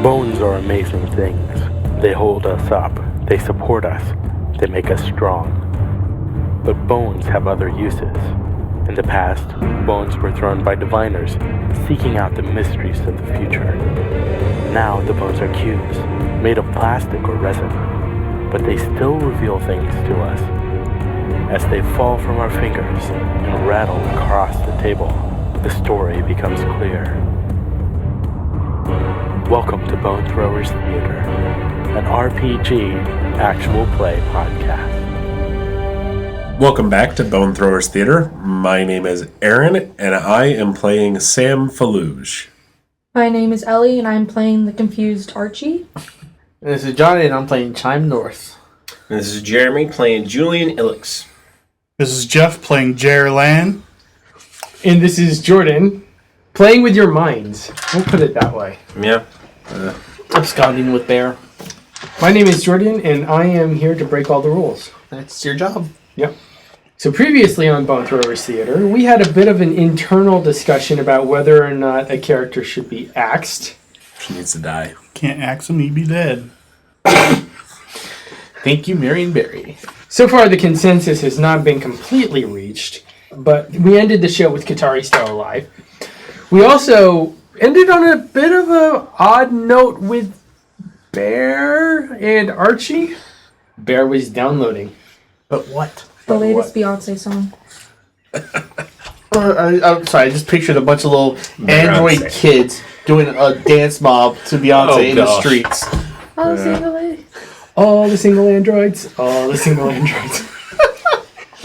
Bones are amazing things. They hold us up, they support us, they make us strong. But bones have other uses. In the past, bones were thrown by diviners, seeking out the mysteries of the future. Now the bones are cubes, made of plastic or resin, but they still reveal things to us. As they fall from our fingers and rattle across the table, the story becomes clear. Welcome to Bone Throwers Theater, an RPG actual play podcast. Welcome back to Bone Throwers Theater. My name is Aaron, and I am playing Sam Feluge. My name is Ellie, and I'm playing the confused Archi. And this is Johnny, and I'm playing Chime North. And this is Jeremy playing Julian Illix. This is Jeff playing Jerr Lan. And this is Jordan, playing with your minds. We'll put it that way. Yeah. Absconding with Bear. My name is Jordan, and I am here to break all the rules. That's your job. Yep. So previously on Bone Throwers Theater, we had a bit of an internal discussion about whether or not a character should be axed. She needs to die. Can't axe him, he be dead. Thank you, Marion Berry. So far, the consensus has not been completely reached, but we ended the show with Katari still alive. We also ended on a bit of an odd note with Bear and Archie. Bear was downloading. But what? The latest Beyonce song. I'm sorry, I just pictured a bunch of little Android kids doing a dance mob to Beyonce in the streets. Oh, single All the single androids. All the single androids.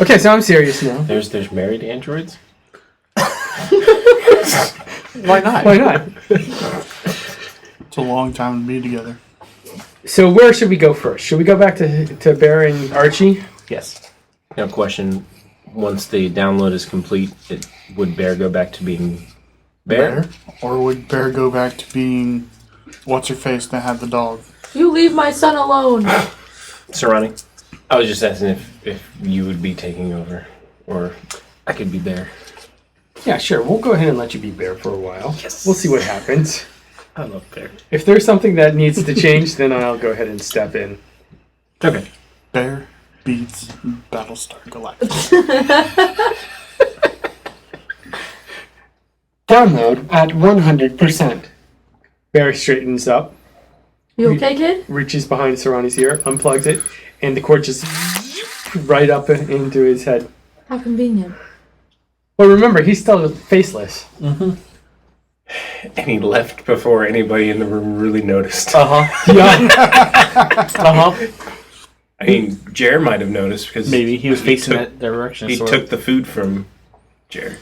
Okay, so I'm serious now. There's married androids? Why not? Why not? It's a long time to be together. So where should we go first? Should we go back to Bear and Archie? Yes. Now, question: once the download is complete, would Bear go back to being Bear? Or would Bear go back to being what's-her-face that had the dog? You leave my son alone. Sarani? I was just asking if you would be taking over, or I could be Bear. Yeah, sure. We'll go ahead and let you be Bear for a while. Yes. We'll see what happens. I love Bear. If there's something that needs to change, then I'll go ahead and step in. Okay. Bear beats Battlestar Galactica. Download at 100%. Bear straightens up, You okay, kid? reaches behind Sarani's ear, unplugs it, and the cord just right up into his head. How convenient. Well, remember, he's still faceless. And he left before anybody in the room really noticed. Uh-huh. Yeah. I mean, Jer might have noticed because Maybe he was facing that direction. He sort took of. the food from Jer.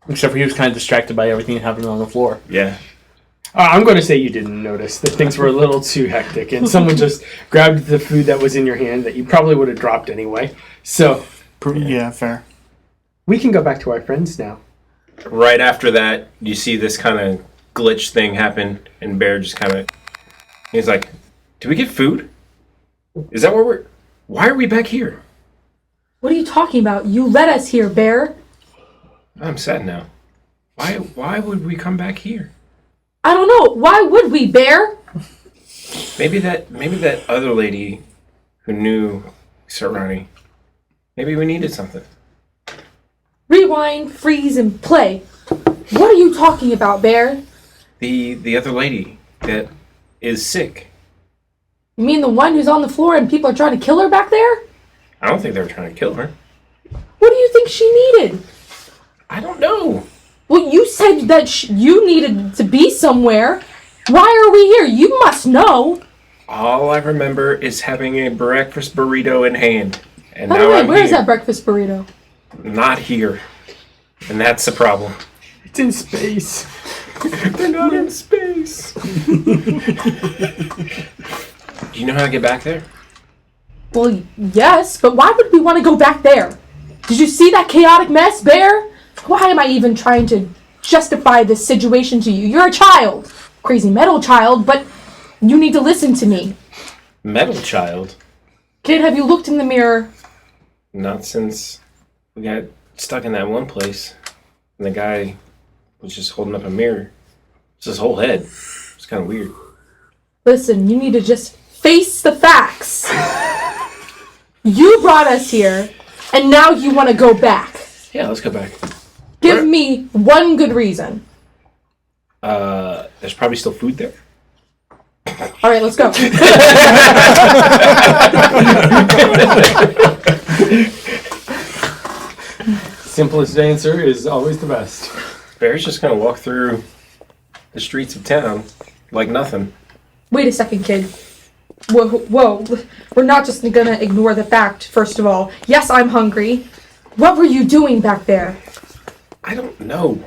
Except for he was kind of distracted by everything happening on the floor. Yeah. I'm going to say you didn't notice that things were a little too hectic, and someone just grabbed the food that was in your hand that you probably would have dropped anyway. So, Yeah, fair. we can go back to our friends now. Right after that, you see this kind of glitch thing happen, and Bear just kind of... He's like, "Did we get food? Is that where why are we back here?" What are you talking about? You led us here, Bear. I'm sad now. Why would we come back here? I don't know. Why would we, Bear? Maybe that other lady who knew Sarani. Maybe we needed something. Rewind, freeze, and play. What are you talking about, Bear? The other lady that is sick. You mean the one who's on the floor and people are trying to kill her back there? I don't think they were trying to kill her. What do you think she needed? I don't know. Well, you said that you needed to be somewhere. Why are we here? You must know. All I remember is having a breakfast burrito in hand. And By the now way, I'm where's here. that breakfast burrito? Not here. And that's the problem. It's in space. They're not in space. Do you know how to get back there? Well, yes, but why would we want to go back there? Did you see that chaotic mess, Bear? Why am I even trying to justify this situation to you? You're a child. Crazy metal child, but you need to listen to me. Metal child? Kid, have you looked in the mirror? Not since we got stuck in that one place. And the guy was just holding up a mirror. It's his whole head. It's kind of weird. Listen, you need to just face the facts. You brought us here, and now you want to go back. Yeah, let's go back. Give me one good reason. There's probably still food there. All right, let's go. Simplest answer is always the best. Bear's just gonna walk through the streets of town like nothing. Wait a second, kid. Whoa. We're not just gonna ignore the fact, first of all. Yes, I'm hungry. What were you doing back there? I don't know.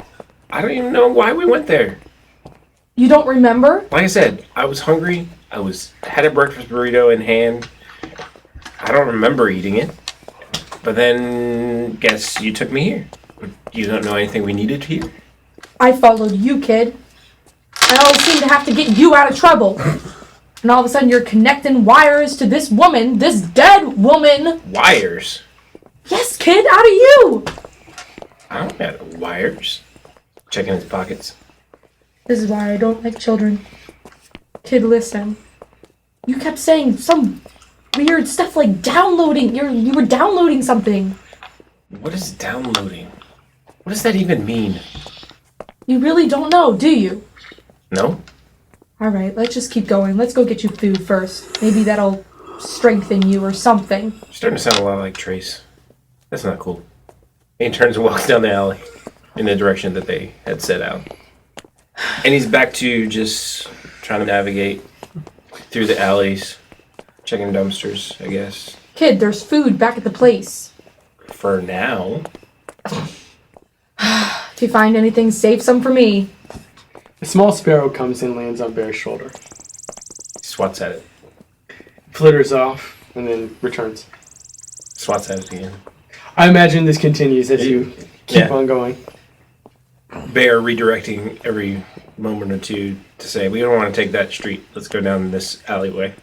I don't even know why we went there. You don't remember? Like I said, I was hungry. I had a breakfast burrito in hand. I don't remember eating it. But then, guess you took me here. You don't know anything we needed here? I followed you, kid. I always seem to have to get you out of trouble. And all of a sudden you're connecting wires to this woman, this dead woman. Wires? Yes, kid, out of you. I don't have wires. Checking his pockets. This is why I don't like children. Kid, listen. You kept saying some weird stuff like downloading. You were downloading something. What is downloading? What does that even mean? You really don't know, do you? No? Alright, let's just keep going. Let's go get you food first. Maybe that'll strengthen you or something. You're starting to sound a lot like Trace. That's not cool. He turns and walks down the alley in the direction that they had set out. And he's back to just trying to navigate through the alleys, checking dumpsters, I guess. Kid, there's food back at the place. For now. If you find anything, save some for me. A small sparrow comes and lands on Bear's shoulder. Swats at it. Flitters off and then returns. Swats at it again. I imagine this continues as you keep on going. Bear redirecting every moment or two to say, we don't want to take that street. Let's go down this alleyway.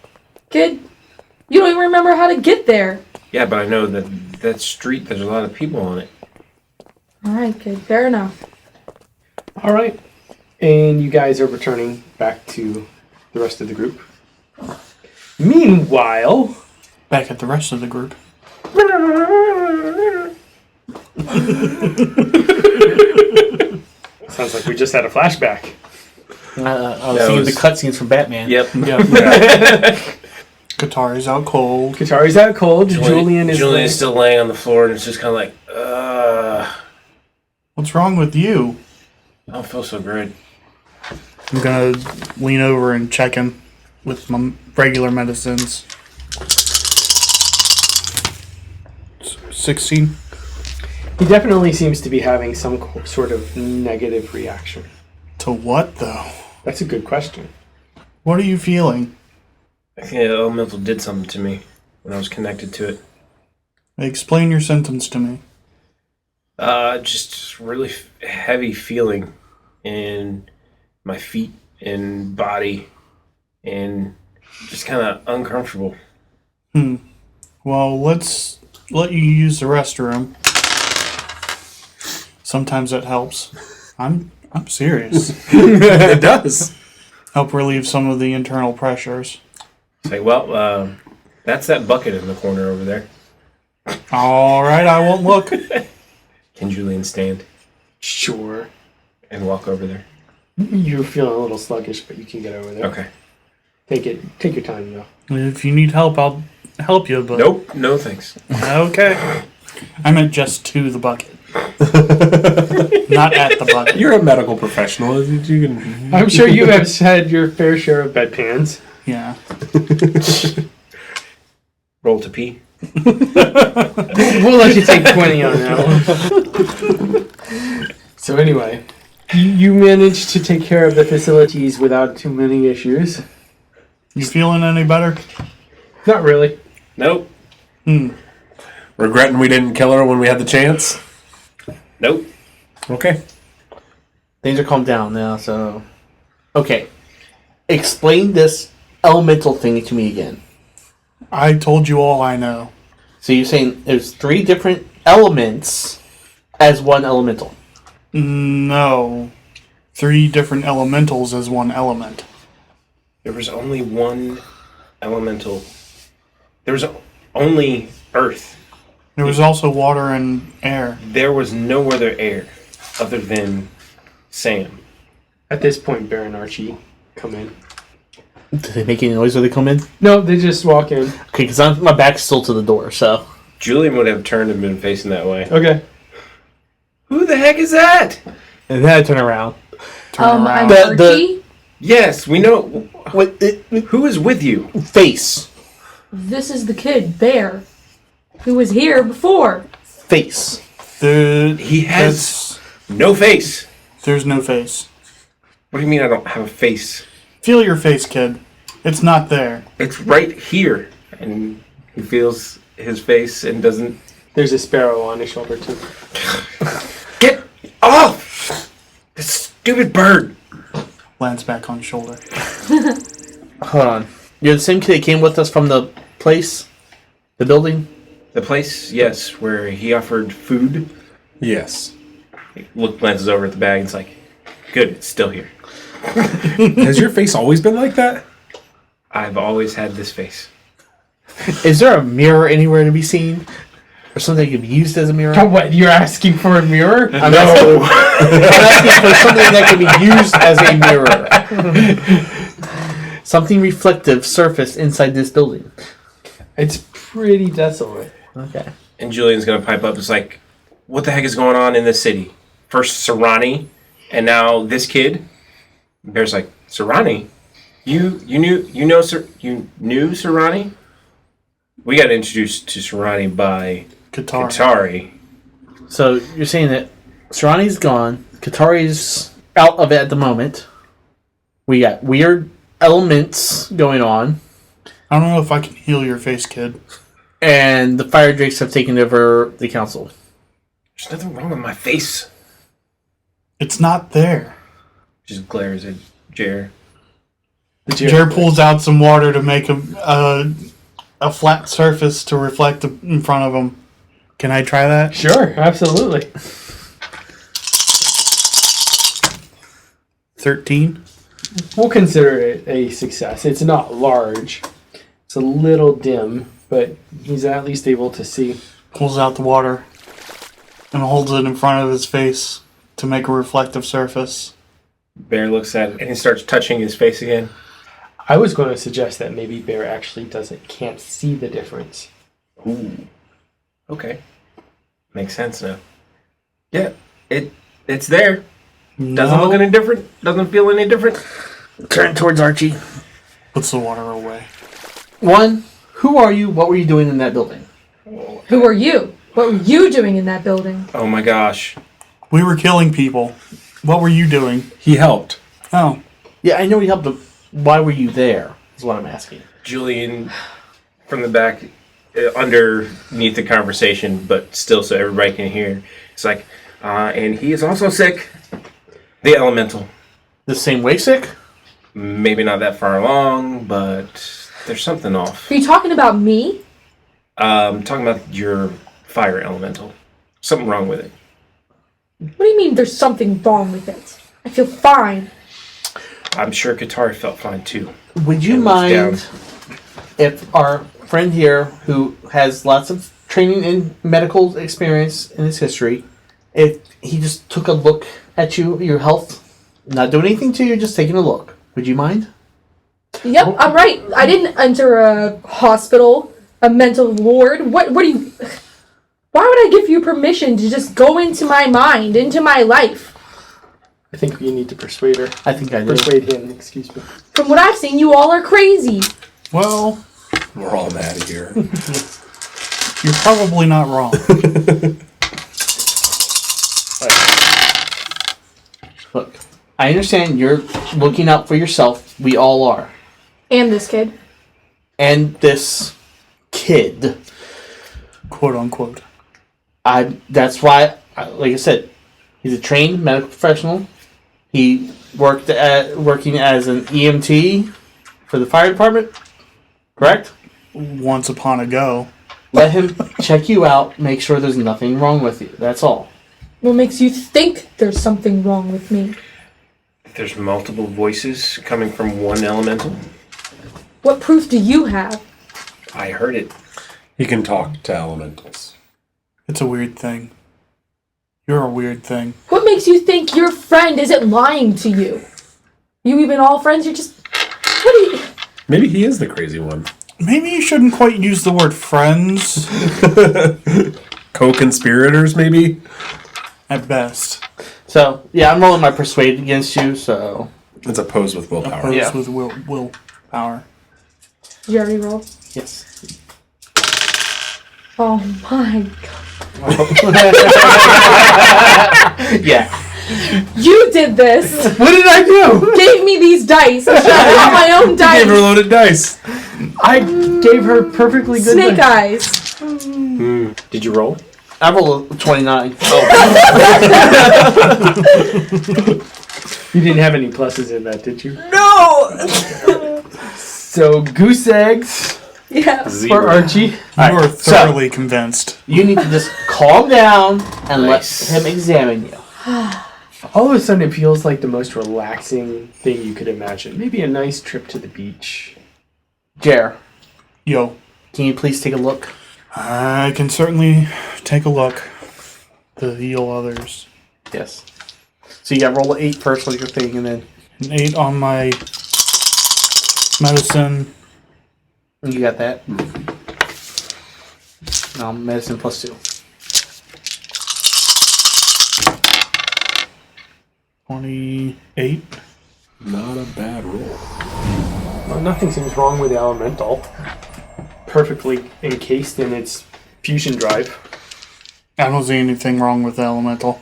Kid, you don't even remember how to get there. Yeah, but I know that street, there's a lot of people on it. Alright, kid, fair enough. Alright. And you guys are returning back to the rest of the group. Meanwhile... Back at the rest of the group. Sounds like we just had a flashback. I was seeing the cutscenes from Batman. Yep. Katari's out cold. Katari's out cold. Julian is still laying on the floor and it's just kind of like, What's wrong with you? I don't feel so great. I'm gonna lean over and check him with my regular medicines. 16. He definitely seems to be having some sort of negative reaction. To what, though? That's a good question. What are you feeling? I think the elemental did something to me when I was connected to it. Explain your symptoms to me. Just really heavy feeling in my feet and body and just kind of uncomfortable. Well, let's let you use the restroom. Sometimes that helps. I'm serious. It does. Help relieve some of the internal pressures. Say, well, that's that bucket in the corner over there. All right, I won't look. Can Julian stand Sure. and walk over there? You're feeling a little sluggish, but you can get over there. Okay. Take your time, though. If you need help, I'll help you, but... Nope, no thanks. Okay. I meant just to the bucket. Not at the bucket. You're a medical professional. You can. I'm sure you have had your fair share of bedpans. Yeah. Roll to pee. We'll let you take 20 on that one. So anyway, you managed to take care of the facilities without too many issues. You feeling any better? Not really. Nope. Regretting we didn't kill her when we had the chance? Nope. Okay. Things are calmed down now, so... Okay. Explain this elemental thing to me again. I told you all I know. So you're saying there's 3 different elements as one elemental? No. 3 different elementals as one element. There was only one elemental. There was only earth. There was also water and air. There was no other air other than Sam. At this point, Bear and Archie come in. Do they make any noise when they come in? No, they just walk in. Okay, because my back's still to the door, so. Julian would have turned and been facing that way. Okay. Who the heck is that? And then I turn around. Turn around. I'm The- Archie. Yes, we know. What? Who is with you? Face. This is the kid, Bear, who was here before. Face. He has no face. There's no face. What do you mean I don't have a face? Feel your face, kid. It's not there. It's right here. And he feels his face and doesn't... There's a sparrow on his shoulder, too. Get off! This stupid bird! Lands back on shoulder. Hold on. You're the same kid that came with us from the place? The building? The place, yes, where he offered food. Yes. He glances over at the bag and it's like, good, it's still here. Has your face always been like that? I've always had this face. Is there a mirror anywhere to be seen? Or something that could be used as a mirror? What, you're asking for a mirror? I'm asking for something that can be used as a mirror. Something reflective surface inside this building. It's pretty desolate. Okay. And Julian's gonna pipe up. It's like, what the heck is going on in this city? First Serrani, and now this kid. Bear's like, Serrani? You knew Serrani? We got introduced to Serrani by Katari. So you're saying that Serrani's gone, Katari's out of it at the moment. We got weird elements going on, I don't know if I can heal your face, kid. and the fire drakes have taken over the council. There's nothing wrong with my face. It's not there. Just glares at Jerr. Jerr pulls out some water to make a flat surface to reflect in front of him. Can I try that? Sure, absolutely. 13. We'll consider it a success. It's not large. It's a little dim, but he's at least able to see. Pulls out the water and holds it in front of his face to make a reflective surface. Bear looks at it and he starts touching his face again. I was going to suggest that maybe Bear actually can't see the difference. Ooh. Okay. Makes sense now. Yeah, it's there. Doesn't look any different. Doesn't feel any different. Turn towards Archie. Puts the water away. One, who are you? What were you doing in that building? Who are you? What were you doing in that building? Oh my gosh. We were killing people. What were you doing? He helped. Oh. Yeah, I know you helped, but why were you there? Is what I'm asking. Julian from the back, underneath the conversation, but still so everybody can hear. It's like, and he is also sick. The elemental. The same way sick? Maybe not that far along, but there's something off. Are you talking about me? Talking about your fire elemental. Something wrong with it. What do you mean there's something wrong with it? I feel fine. I'm sure Katari felt fine too. Would you And mind down. if our friend here, who has lots of training in medical experience in his history, if he just took a look at you, your health, not doing anything to you, just taking a look? Would you mind? Yep, I'm right. I didn't enter a hospital, a mental ward. What do you... Why would I give you permission to just go into my mind, into my life? I think you need to persuade her. I think I do. Persuade him, excuse me. From what I've seen, you all are crazy. Well, We're all mad here. you're probably not wrong. Look, I understand you're looking out for yourself. We all are. And this kid. And this kid. Quote unquote. That's why, like I said, he's a trained medical professional. He working as an EMT for the fire department, correct? Once upon a go. Let him check you out, make sure there's nothing wrong with you. That's all. What makes you think there's something wrong with me? There's multiple voices coming from one elemental. What proof do you have? I heard it. He can talk to elementals. It's a weird thing. You're a weird thing. What makes you think your friend isn't lying to you? You even all friends? You're just... What are you... Maybe he is the crazy one. Maybe you shouldn't quite use the word friends. Co-conspirators, maybe? At best. So, yeah, I'm rolling my persuade against you, so... It's opposed with willpower. Opposed Yeah. with willpower. Did you already roll? Yes. Oh my god. Yeah. You did this! What did I do? Gave me these dice! I should have brought my own dice! Gave her loaded dice. I gave her perfectly good Snake dice. eyes. Did you roll? I rolled a 29. You didn't have any pluses in that, did you? No! So, goose eggs Yeah. for Archie. You Alright, are thoroughly convinced. You need to just calm down and Nice. let him examine you. All of a sudden, it feels like the most relaxing thing you could imagine. Maybe a nice trip to the beach. Jerr, Yo, can you please take a look? I can certainly take a look to heal others. Yes. So you got roll an 8 first with your thing, and then An 8 on my medicine. you got that. No, medicine plus 2. 28. Not a bad roll. Well, nothing seems wrong with the elemental. Perfectly encased in its fusion drive. I don't see anything wrong with the elemental.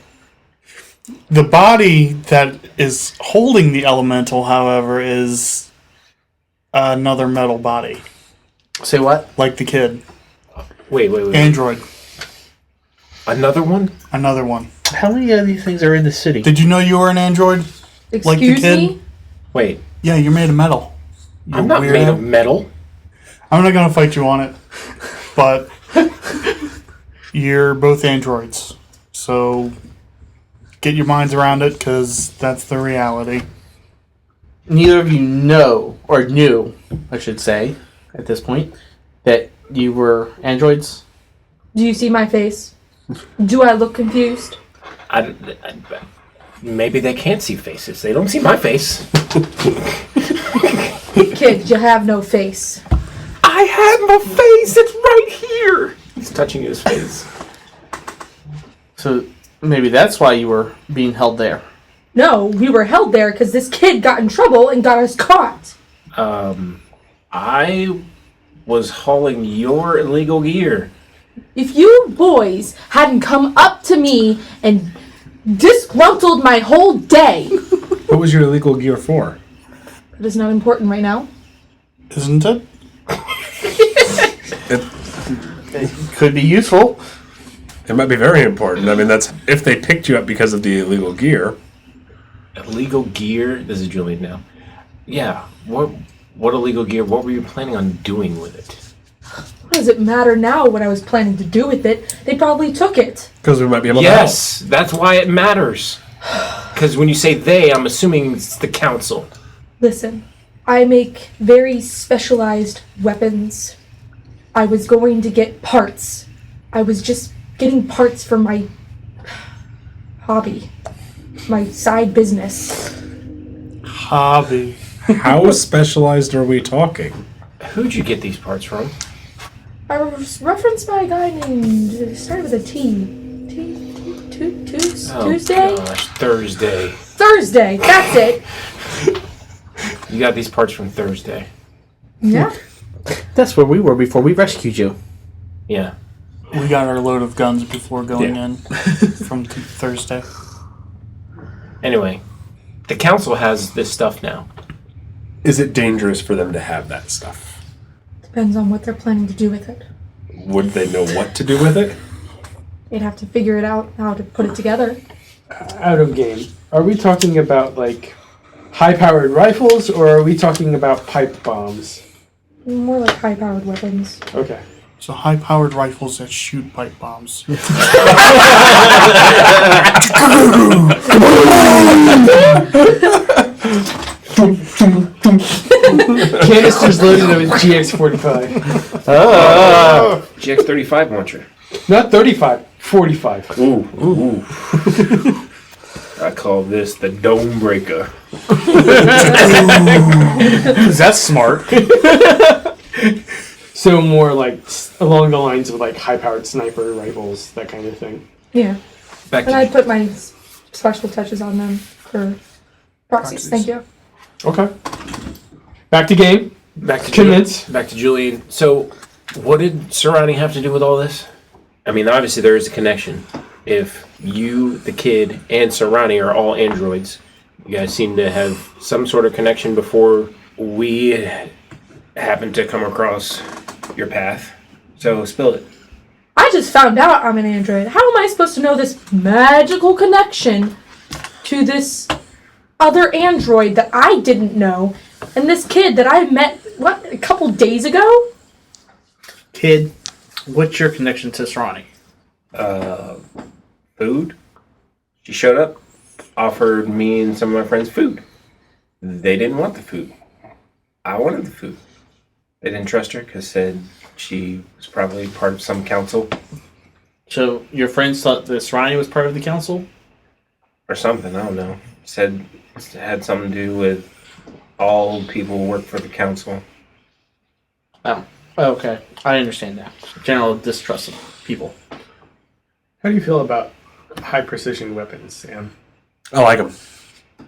The body that is holding the elemental, however, is another metal body. Say what? Like the kid. Wait. Android. Another one? Another one. How many of these things are in the city? Did you know you were an android? Like the Excuse kid? me? Wait, Yeah, you're made of metal. You I'm not weirdo. made of metal. I'm not gonna fight you on it, but you're both androids. So get your minds around it, because that's the reality. Neither of you know, or knew, I should say, at this point, that you were androids? Do you see my face? Do I look confused? Maybe they can't see faces. They don't see my face. Kid, you have no face. I have my face. It's right here. He's touching his face. So maybe that's why you were being held there. No, we were held there because this kid got in trouble and got us caught. I was hauling your illegal gear. If you boys hadn't come up to me and disgruntled my whole day, What was your illegal gear for? it is not important right now. Isn't it? It could be useful. It might be very important. I mean, that's if they picked you up because of the illegal gear. Illegal gear? This is Julian now. Yeah. What illegal gear? What were you planning on doing with it? What does it matter now what I was planning to do with it? They probably took it. Because we might be able Yes, that's why it matters. Because when you say they, I'm assuming it's the council. Listen, I make very specialized weapons. I was going to get parts. I was just getting parts for my hobby. My side business. Hobby. to help. How specialized are we talking? Who'd you get these parts from? I referenced by a guy named, it started with a T. Tuesday? Gosh, Thursday. Thursday, that's it. You got these parts from Thursday. Yeah. That's where we were before we rescued you. Yeah. We got our load of guns before going Yeah. in from Thursday. Anyway, the council has this stuff now. Is it dangerous for them to have that stuff? Depends on what they're planning to do with it. Would they know what to do with it? They'd have to figure it out, how to put it together. Out of game. Are we talking about like high-powered rifles, or are we talking about pipe bombs? More like high-powered weapons. Okay. So high-powered rifles that shoot pipe bombs. Canisters loaded with GX45. GX35 launcher. Not 35, 45. Ooh. I call this the Dome Breaker. That's smart. So more like along the lines of like high-powered sniper rifles, that kind of thing. Yeah. Back And I to put my special touches on them for proxies. Thank you. Okay. Back to game. Commence. Back to Julian. So, what did Serrani have to do with all this? I mean, obviously there is a connection. If you, the kid, and Serrani are all androids, you guys seem to have some sort of connection before we happened to come across your path. So, spill it. I just found out I'm an android. How am I supposed to know this magical connection to this other android that I didn't know and this kid that I met, a couple days ago? Kid, what's your connection to Serrani? Food. She showed up, offered me and some of my friends food. They didn't want the food. I wanted the food. They didn't trust her because said she was probably part of some council So your friends thought that Serrani was part of the council? or something. I don't know. Said it had something to do with all people who work for the council. Oh, okay. I understand that. General distrust of people. How do you feel about high-precision weapons, Sam? I like them.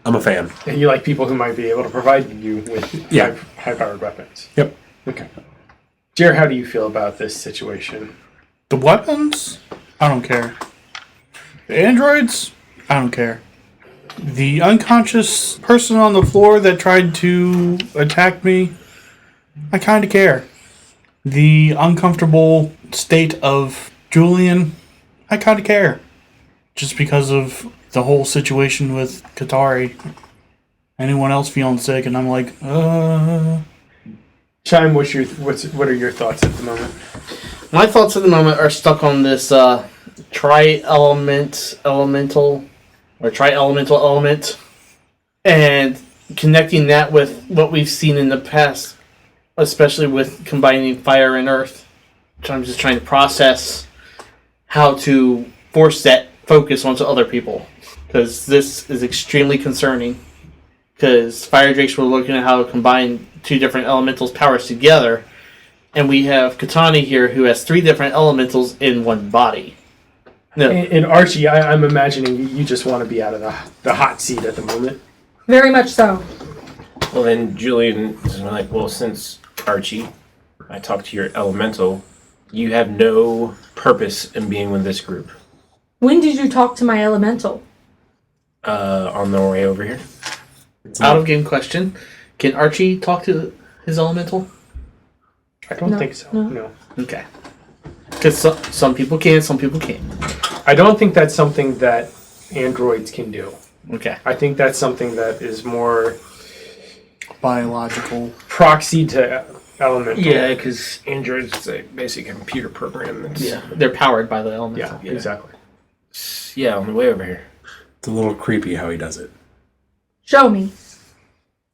I'm a fan. And you like people who might be able to provide you with Yeah. high-powered weapons? Yep. Okay. Jerr, how do you feel about this situation? The weapons? I don't care. The androids? I don't care. The unconscious person on the floor that tried to attack me? I kind of care. The uncomfortable state of Julian? I kind of care. Just because of the whole situation with Katari. Anyone else feeling sick, and I'm like, Chime, what are your thoughts at the moment? My thoughts at the moment are stuck on this tri-elemental element, and connecting that with what we've seen in the past, especially with combining fire and earth. So I'm just trying to process how to force that focus onto other people, because this is extremely concerning. Because Fire Drakes were looking at how to combine two different elementals' powers together, and we have Katani here who has three different elementals in one body. No, And Archie, I'm imagining you just want to be out of the hot seat at the moment. Very much so. Well, then Julian is like, well, since Archie, I talked to your elemental, you have no purpose in being with this group. When did you talk to my elemental? On the way over here. out of game question. Can Archie talk to his elemental? I don't No, think so. no. No. Okay. Because some people can, some people can't. I don't think that's something that androids can do. Okay. I think that's something that is more biological. proxy to elemental. Yeah, because androids is a basic computer program. That's, Yeah, they're powered by the elemental. Yeah, exactly. Yeah, on the way over here. It's a little creepy how he does it. Show me.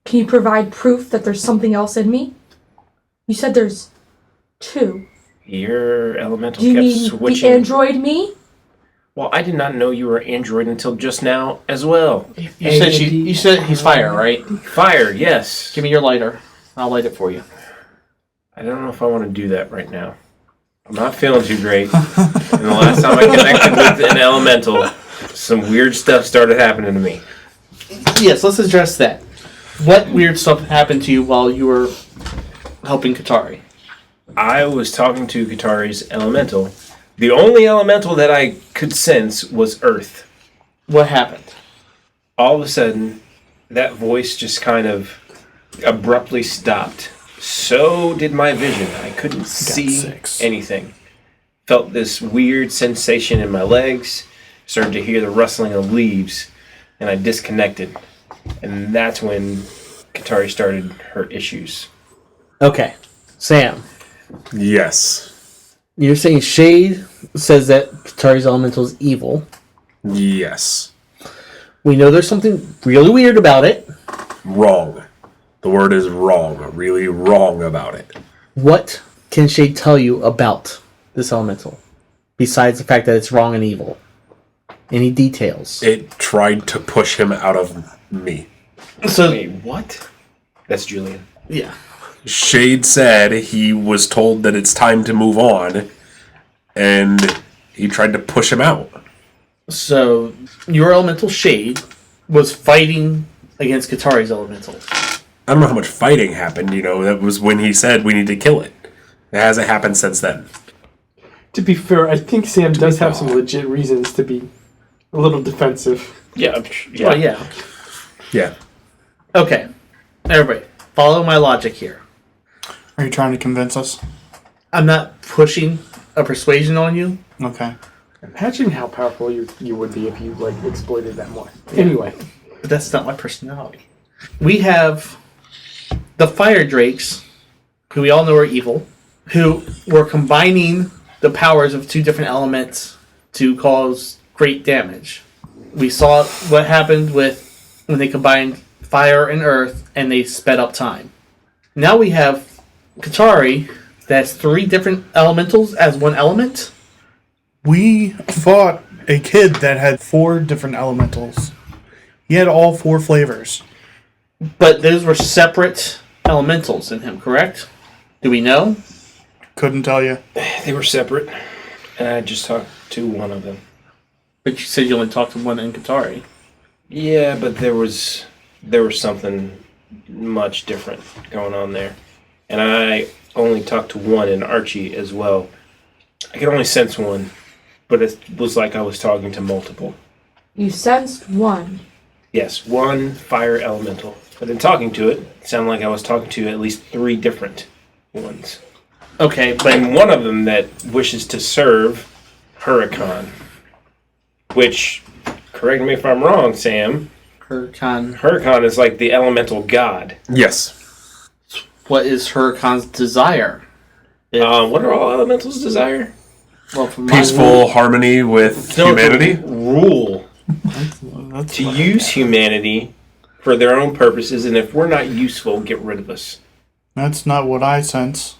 Can you provide proof that there's something else in me? You said there's two. Your elemental Do you kept mean switching. the android me? Well, I did not know you were android until just now as well. You said he's fire, right? Fire, yes. Give me your lighter. I'll light it for you. I don't know if I want to do that right now. I'm not feeling too great. And the last time I connected with an elemental, some weird stuff started happening to me. Yes, let's address that. What weird stuff happened to you while you were helping Katari? I was talking to Katari's elemental. The only elemental that I could sense was Earth. What happened? All of a sudden, that voice just kind of abruptly stopped. So did my vision. I couldn't see anything. Felt this weird sensation in my legs. Started to hear the rustling of leaves. And I disconnected. And that's when Katari started her issues. Okay. Sam, Yes. you're saying Shade says that Katari's elemental is evil. Yes. We know there's something really weird about it. Wrong. The word is wrong, really wrong about it. What can Shade tell you about this elemental? Besides the fact that it's wrong and evil. Any details? It tried to push him out of me. So, Wait, what? That's Julian. yeah. Shade said he was told that it's time to move on, and he tried to push him out. So, your elemental Shade was fighting against Katari's elemental. I don't know how much fighting happened, that was when he said we need to kill it. It hasn't happened since then. To be fair, I think Sam does have some legit reasons to be a little defensive. Yeah. Well, yeah. Yeah. Okay. Everybody, follow my logic here. Are you trying to convince us? I'm not pushing a persuasion on you. Okay. Imagine how powerful you would be if you exploited that more. Anyway, But that's not my personality. We have the Fire Drakes, who we all know are evil, who were combining the powers of two different elements to cause great damage. We saw what happened with when they combined fire and earth and they sped up time. Now we have Katari that's 3 different elementals as one element. We fought a kid that had 4 different elementals. He had all 4 flavors. But those were separate elementals in him, correct? Do we know? Couldn't tell you. They were separate, and I just talked to one of them. But you said you only talked to one in Katari. Yeah, but there was something much different going on there. And I only talked to one in Archi as well. I could only sense one, but it was like I was talking to multiple. You sensed one. Yes, one fire elemental. But in talking to it, it sounded like I was talking to at least 3 different ones. Okay, but And one of them that wishes to serve Huracan. Which, correct me if I'm wrong, Sam, Huracan. Huracan is like the elemental god. Yes. What is Huracan's desire? What are all elementals desire? Well, from Peaceful harmony with humanity. Rule. That's To what- use humanity for their own purposes, and if we're not useful, get rid of us. That's not what I sense.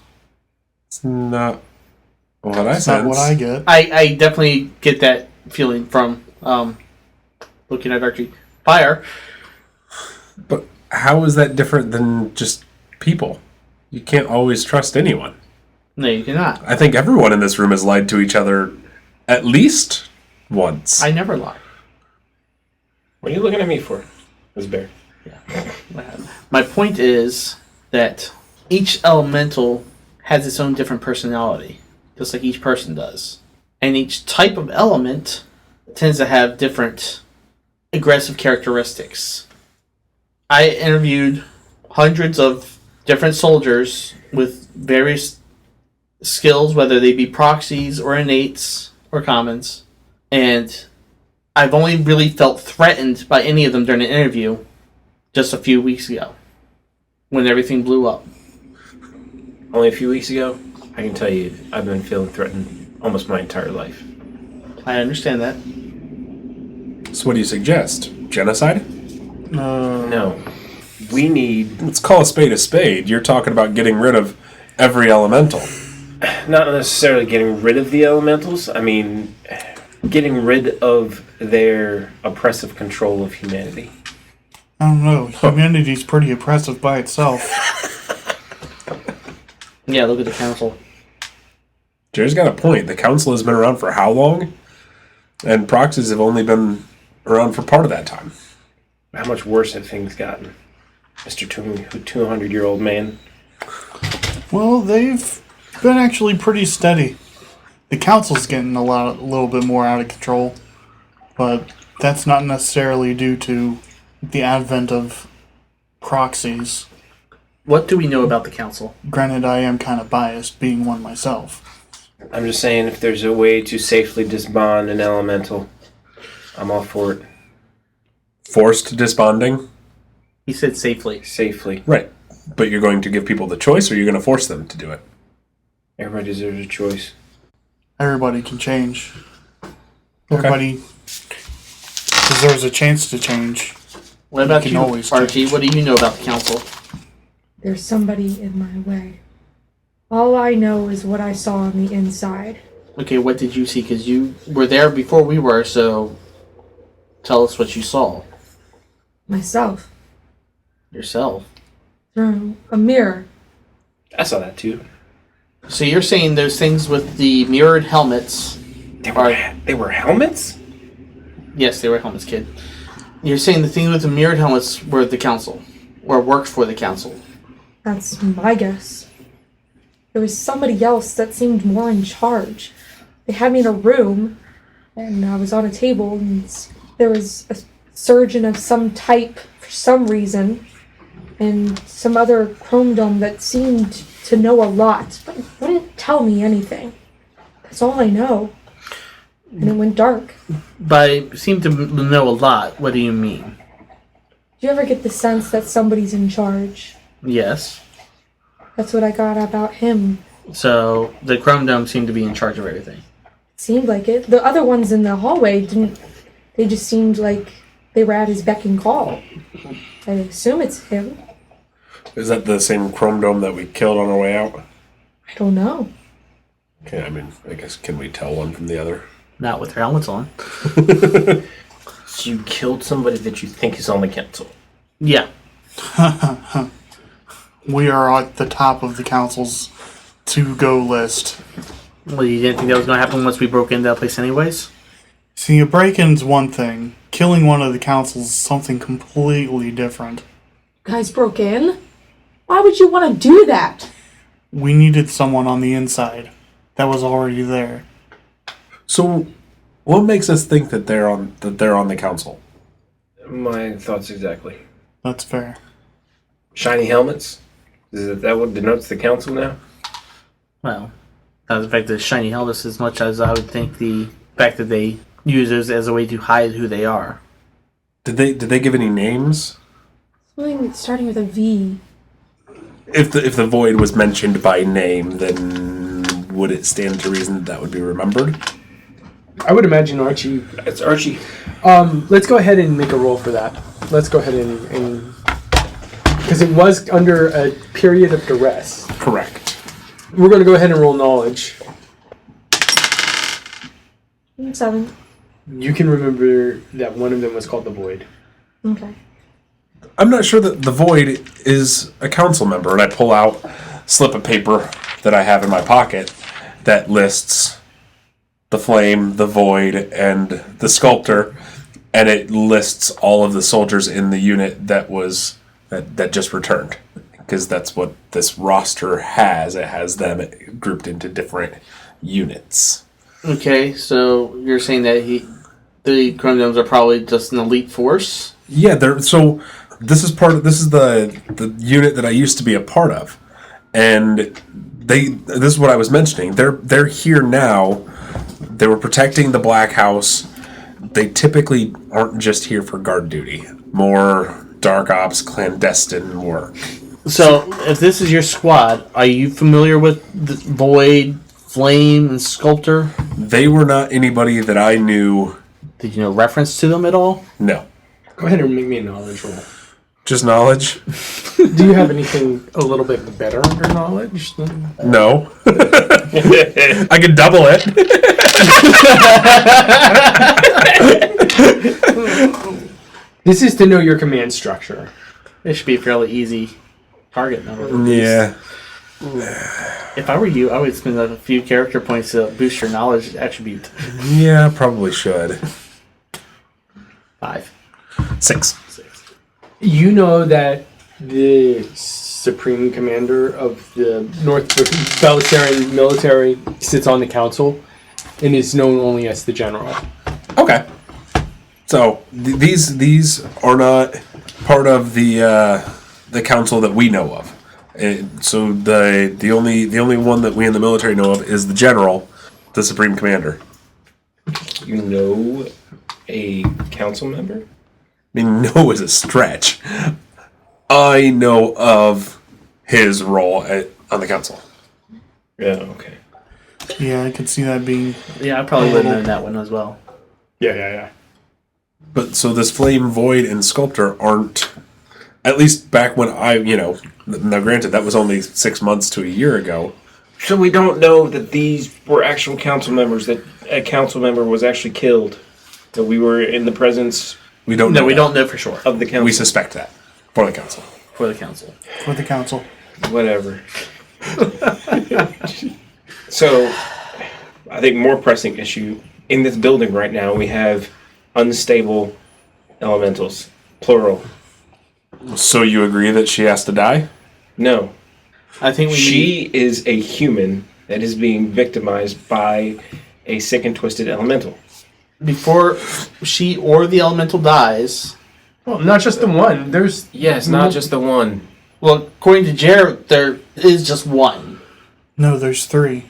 It's not what I That's not what I sense. get. I definitely get that feeling from looking at Archie. Fire. But how is that different than just people? You can't always trust anyone. No, you cannot. I think everyone in this room has lied to each other at least once. I never lie. What are you looking at me for? This bear. My point is that each elemental has its own different personality, just like each person does. And each type of element tends to have different aggressive characteristics. I interviewed hundreds of different soldiers with various skills, whether they be proxies or innates or commons, and I've only really felt threatened by any of them during an interview just a few weeks ago when everything blew up. Only a few weeks ago, I can tell you, I've been feeling threatened almost my entire life. I understand that. So what do you suggest? Genocide? No. We need, Let's call a spade a spade. You're talking about getting rid of every elemental. not necessarily getting rid of the elementals, I mean, getting rid of their oppressive control of humanity. I don't know. Humanity's pretty oppressive by itself. Yeah, look at the council. Jerry's got a point. The council has been around for how long? And proxies have only been around for part of that time. How much worse have things gotten? Mr. 200-year-old man. Well, they've been actually pretty steady. The council's getting a little bit more out of control, but that's not necessarily due to the advent of proxies. What do we know about the council? Granted, I am kind of biased, being one myself. I'm just saying, if there's a way to safely disbond an elemental, I'm all for it. Forced disbonding? He said safely. Safely. Right. But you're going to give people the choice, or you're going to force them to do it? Everybody deserves a choice. Everybody can change. Everybody deserves a chance to change. What about can you, always Archie? change. What do you know about the council? There's somebody in my way. All I know is what I saw on the inside. Okay, what did you see? Because you were there before we were, so tell us what you saw. Myself. Yourself. Through a mirror. I saw that too. So you're saying those things with the mirrored helmets... They were helmets? Yes, they were helmets, kid. You're saying the thing with the mirrored helmets were the council, or worked for the council. That's my guess. There was somebody else that seemed more in charge. They had me in a room, and I was on a table, and there was a surgeon of some type for some reason, and some other chrome dome that seemed to know a lot, but wouldn't tell me anything. That's all I know. And it went dark. By seem to know a lot, what do you mean? Do you ever get the sense that somebody's in charge? Yes. That's what I got about him. So the Chrome Dome seemed to be in charge of everything. Seemed like it. The other ones in the hallway didn't. They just seemed like they were at his beck and call. I assume it's him. Is that the same Chrome Dome that we killed on our way out? I don't know. Okay, I mean, I guess, can we tell one from the other? Not with their helmets on. So you killed somebody that you think is on the council? Yeah. We are at the top of the council's to-go list. Well, you didn't think that was going to happen once we broke into that place anyways? See, a break-in's one thing. Killing one of the council's something completely different. Guys broke in? Why would you want to do that? We needed someone on the inside that was already there. So, what makes us think that they're on the council? My thoughts exactly. That's fair. Shiny helmets? Is that what denotes the council now? Well, not the fact that shiny helmets as much as I would think the fact that they use those as a way to hide who they are. Did they give any names? Something starting with a V. If the void was mentioned by name, then would it stand to reason that would be remembered? I would imagine Archi. It's Archie. Let's go ahead and make a roll for that. Let's go ahead and because it was under a period of duress. Correct. We're going to go ahead and roll knowledge. 7. You can remember that one of them was called the Void. Okay. I'm not sure that the void is a council member, and I pull out a slip of paper that I have in my pocket that lists the flame, the void, and the sculptor, and it lists all of the soldiers in the unit that just returned, because that's what this roster has. It has them grouped into different units. Okay, so you're saying that the Chrome Domes are probably just an elite force? Yeah, so this is the unit that I used to be a part of, and this is what I was mentioning. They're here now. They were protecting the Black House. They typically aren't just here for guard duty. More dark ops, clandestine work. So, if this is your squad, are you familiar with the Void, Flame, and Sculptor? They were not anybody that I knew. Did you know reference to them at all? No. Go ahead and make me a knowledge roll. Just knowledge? Do you have anything a little bit better under knowledge? No. I can double it. This is to know your command structure. It should be a fairly easy target number. Yeah. If I were you, I would spend a few character points to boost your knowledge attribute. Yeah, probably should. 5. 6. You know that the supreme commander of the North Belisarian military sits on the council and is known only as the general. Okay. So these are not part of the council that we know of. So the only one that we in the military know of is the general, the supreme commander. You know a council member? I mean, no is a stretch. I know of his role on the council. Yeah, okay. Yeah, I could see that being... Yeah, I probably would have known that one as well. Yeah. But so this flame, void, and sculptor aren't At least back when now granted, that was only 6 months to a year ago. So we don't know that these were actual council members, that a council member was actually killed, that we were in the presence We don't know. No, we that. don't know for sure. of the council. We suspect that for the council. For the council. For the council. Whatever. So, I think more pressing issue, in this building right now, we have unstable elementals, plural. So you agree that she has to die? No. I think we need... She is a human that is being victimized by a sick and twisted elemental. Before she or the elemental dies... Well, not just the one. There's Yes, not just the one. Well, according to Jerr, there is just one. No, there's 3.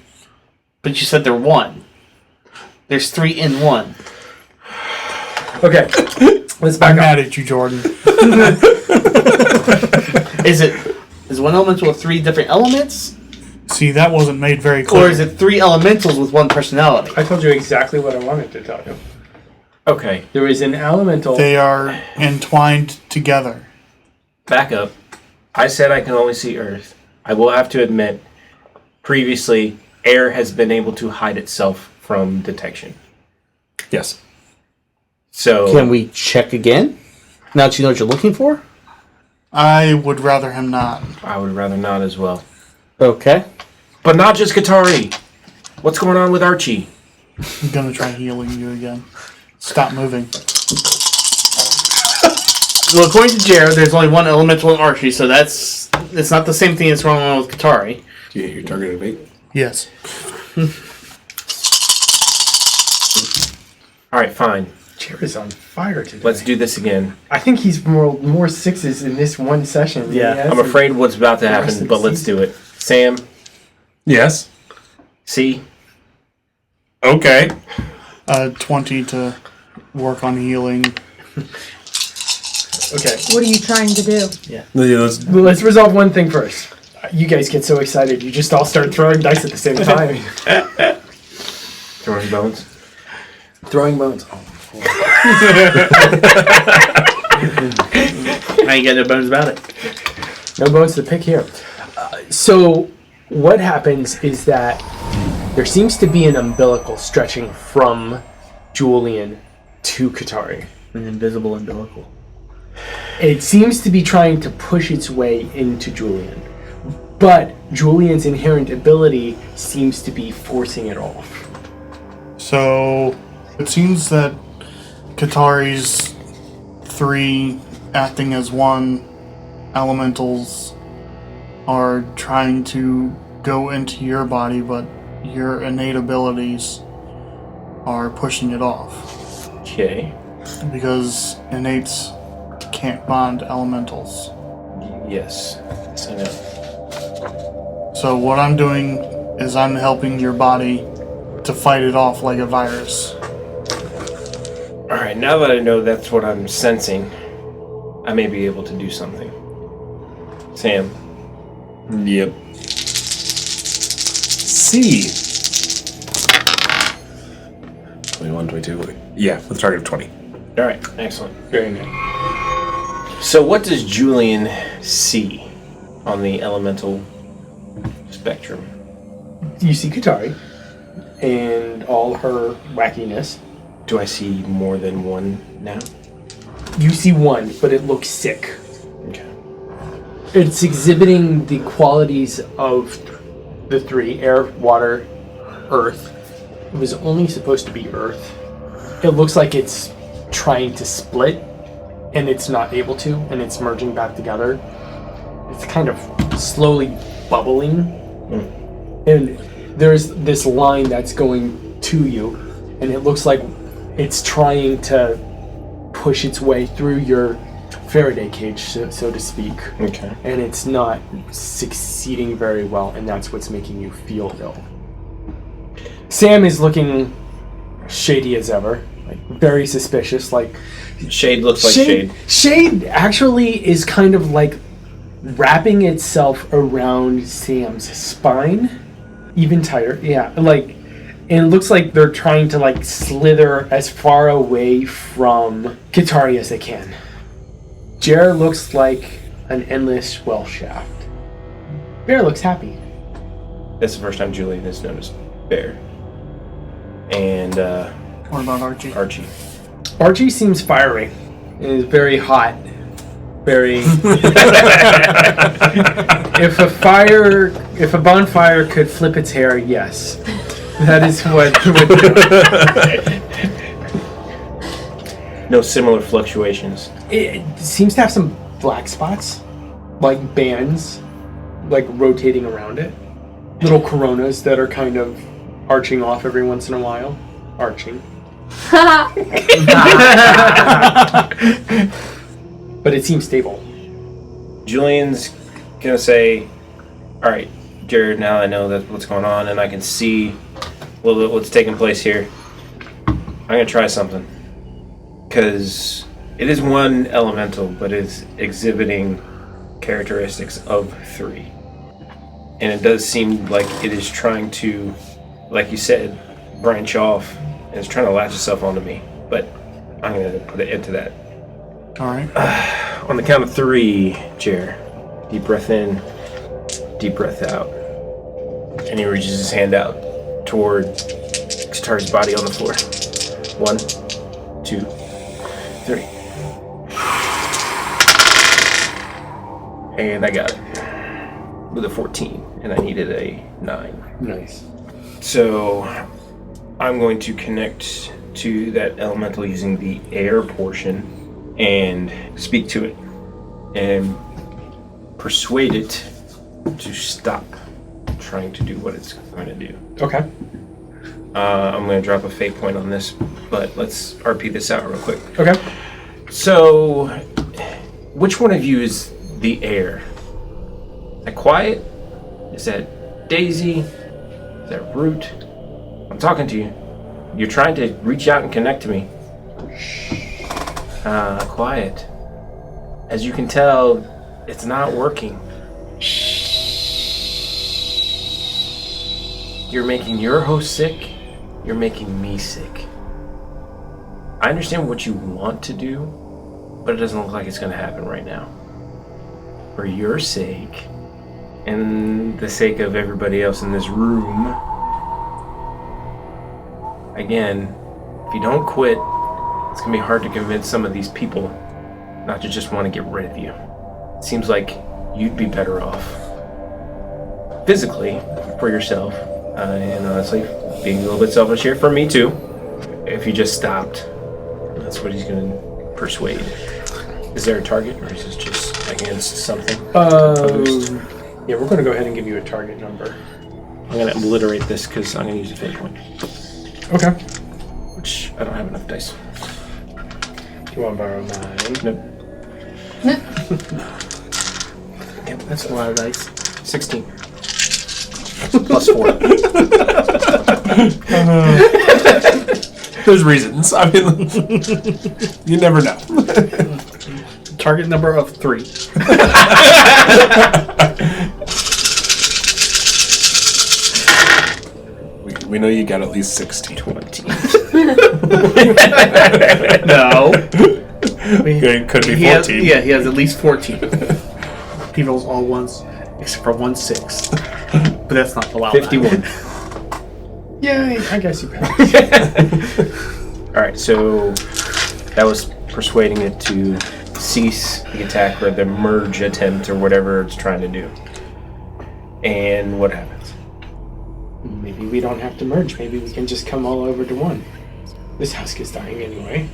But you said there one. There's 3 in 1. okay. Let's back I'm up. mad at you, Jordan. Is one elemental with 3 different elements? See, that wasn't made very clear. Or is it 3 elementals with 1 personality? I told you exactly what I wanted to tell you. Okay, There is an elemental. They are entwined together. back up. I said I can only see Earth. I will have to admit, previously, air has been able to hide itself from detection. Yes. So, Can we check again? Now that you know what you're looking for? I would rather him not. I would rather not as well. Okay. But not just Katari. What's going on with Archie? I'm gonna try healing you again. Stop moving. Well, according to Jerr, there's only 1 elemental in Archi, so it's not the same thing as going on with Katari. Do you hit your targeted bait? Yes. Alright, fine. Chair is on fire today. Let's do this again. I think he's more 6s in this one session. than he Yeah. has I'm in- afraid what's about to the rest happen, of but the let's season. do it. Sam, Yes. C. Okay. 20 to work on healing. Okay. What are you trying to do? Yeah, let's- Well, let's resolve one thing first. You guys get so excited, you just all start throwing dice at the same time. Throwing bones. Throwing bones. I ain't got no bones about it. No bones to pick here. So, what happens is that there seems to be an umbilical stretching from Julian to Katari. An invisible umbilical. It seems to be trying to push its way into Julian. But Julian's inherent ability seems to be forcing it off. So it seems that Katari's 3 acting as 1 elementals are trying to go into your body, but your innate abilities are pushing it off. Okay. Because innates can't bond elementals. Yes. Yes, I know. So what I'm doing is I'm helping your body to fight it off like a virus. Alright, now that I know that's what I'm sensing, I may be able to do something. Sam. Yep. C. 21, 22. Yeah, with a target of 20. Alright, excellent. Very nice. So what does Julian see on the elemental spectrum? You see Katari and all her wackiness. Do I see more than one now? You see one, but it looks sick. Okay. It's exhibiting the qualities of the 3, air, water, earth. It was only supposed to be earth. It looks like it's trying to split, and it's not able to, and it's merging back together. It's kind of slowly bubbling. And there's this line that's going to you, and it looks like it's trying to push its way through your Faraday cage, so to speak. Okay. And it's not succeeding very well, and that's what's making you feel ill. Sam is looking shady as ever, like very suspicious. Like Shade looks like shade. Shade actually is kind of like wrapping itself around Sam's spine, even tighter. Yeah, like, and it looks like they're trying to like slither as far away from Katari as they can. Jerr looks like an endless well shaft. Bear looks happy. That's the first time Julian has noticed Bear. And What about Archie? Archie. Archie seems fiery. It is very hot. Very. If a bonfire could flip its hair, yes, that is what would do. No similar fluctuations. It seems to have some black spots, like bands, like rotating around it. Little coronas that are kind of arching off every once in a while. Arching. But it seems stable. Julian's gonna say, all right, Jared, now I know that's what's going on and I can see a little bit what's taking place here. I'm gonna try something. Because it is one elemental, but it's exhibiting characteristics of 3. And it does seem like it is trying to, like you said, branch off, and it's trying to latch itself onto me. But I'm gonna put an end to that. Alright. On the count of 3, Jer, deep breath in, deep breath out. And he reaches his hand out toward Katari's body on the floor. 1, 2, 3. And I got it. With a 14, and I needed a 9. Nice. So I'm going to connect to that elemental using the air portion and speak to it and persuade it to stop trying to do what it's going to do. Okay. I'm going to drop a fate point on this, but let's RP this out real quick. Okay. So, which one of you is the air? Is that Quiet? Is that Daisy? Is that Root? I'm talking to you. You're trying to reach out and connect to me. Quiet. As you can tell, it's not working. You're making your host sick. You're making me sick. I understand what you want to do, but it doesn't look like it's going to happen right now. For your sake, and the sake of everybody else in this room, again, if you don't quit, it's going to be hard to convince some of these people not to just want to get rid of you. It seems like you'd be better off physically for yourself, and honestly, being a little bit selfish here for me too, if you just stopped. That's what he's going to persuade. Is there a target, or is this just against something? Yeah, we're going to go ahead and give you a target number. I'm going to obliterate this because I'm going to use a fate point, Okay. which I don't have enough dice. You want to borrow mine? Nope. Yep, that's a lot of dice. 16. Plus 4. There's reasons. I mean, you never know. Target number of 3. We know you got at least 16. 20. No. It could be He has, 14. yeah, he has at least 14. He rolls all ones, except for 1 6. But that's not allowed. 51. Yeah, I guess you can. Alright, so that was persuading it to cease the attack or the merge attempt or whatever it's trying to do. And what happens? Maybe we don't have to merge. Maybe we can just come all over to one. This house is dying anyway.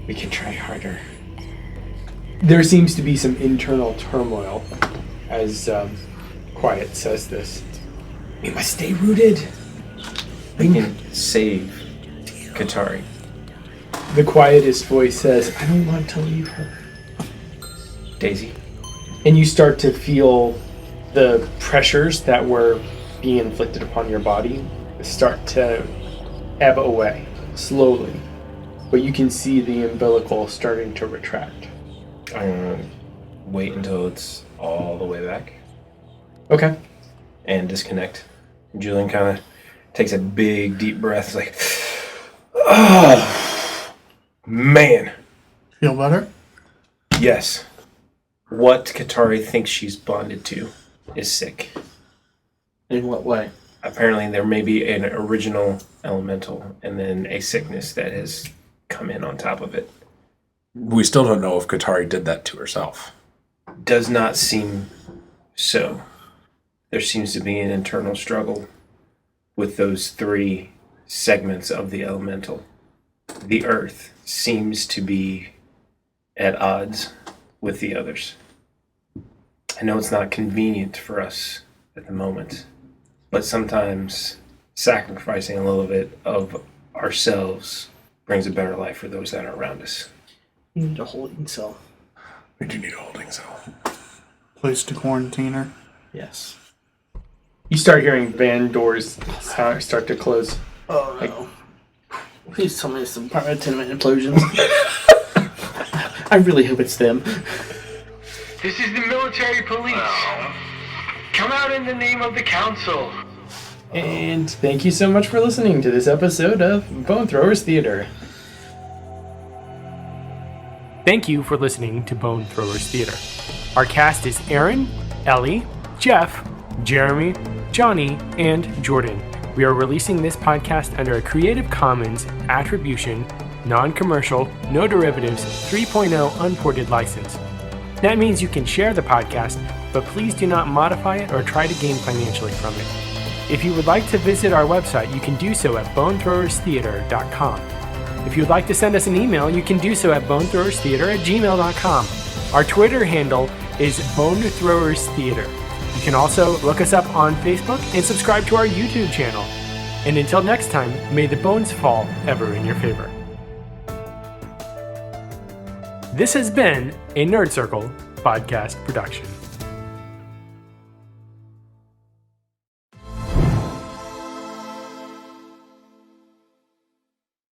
We can try harder. There seems to be some internal turmoil as Quiet says this. We must stay rooted. We can save Katari. The quietest voice says, I don't want to leave her. Daisy. And you start to feel the pressures that were being inflicted upon your body start to ebb away slowly. But you can see the umbilical starting to retract. I'm gonna wait until it's all the way back Okay. and disconnect. Julian kind of takes a big deep breath. It's like, oh, man. Feel better? Yes. what Katari thinks she's bonded to is sick. In what way? Apparently there may be an original elemental and then a sickness that has come in on top of it. We still don't know if Katari did that to herself. Does not seem so. There seems to be an internal struggle with those three segments of the elemental. The earth seems to be at odds with the others. I know it's not convenient for us at the moment, but sometimes sacrificing a little bit of ourselves brings a better life for those that are around us. You need a holding cell. We do need a holding cell. Place to quarantine her. Yes. You start hearing van doors start to close. Oh no. Please tell me it's some part of tenement implosions. I really hope it's them. This is the military police. Come out in the name of the council. And thank you so much for listening to this episode of Bone Throwers Theater. Thank you for listening to Bone Throwers Theater. Our cast is Aaron, Ellie, Jeff, Jeremy, Johnny, and Jordan. We are releasing this podcast under a Creative Commons Attribution, Non-Commercial, No Derivatives 3.0 Unported license. That means you can share the podcast, but please do not modify it or try to gain financially from it. If you would like to visit our website, you can do so at bonethrowerstheater.com. If you would like to send us an email, you can do so at bonethrowerstheater@gmail.com. Our Twitter handle is bonethrowerstheater. You can also look us up on Facebook and subscribe to our YouTube channel. And until next time, may the bones fall ever in your favor. This has been a Nerd Circle podcast production.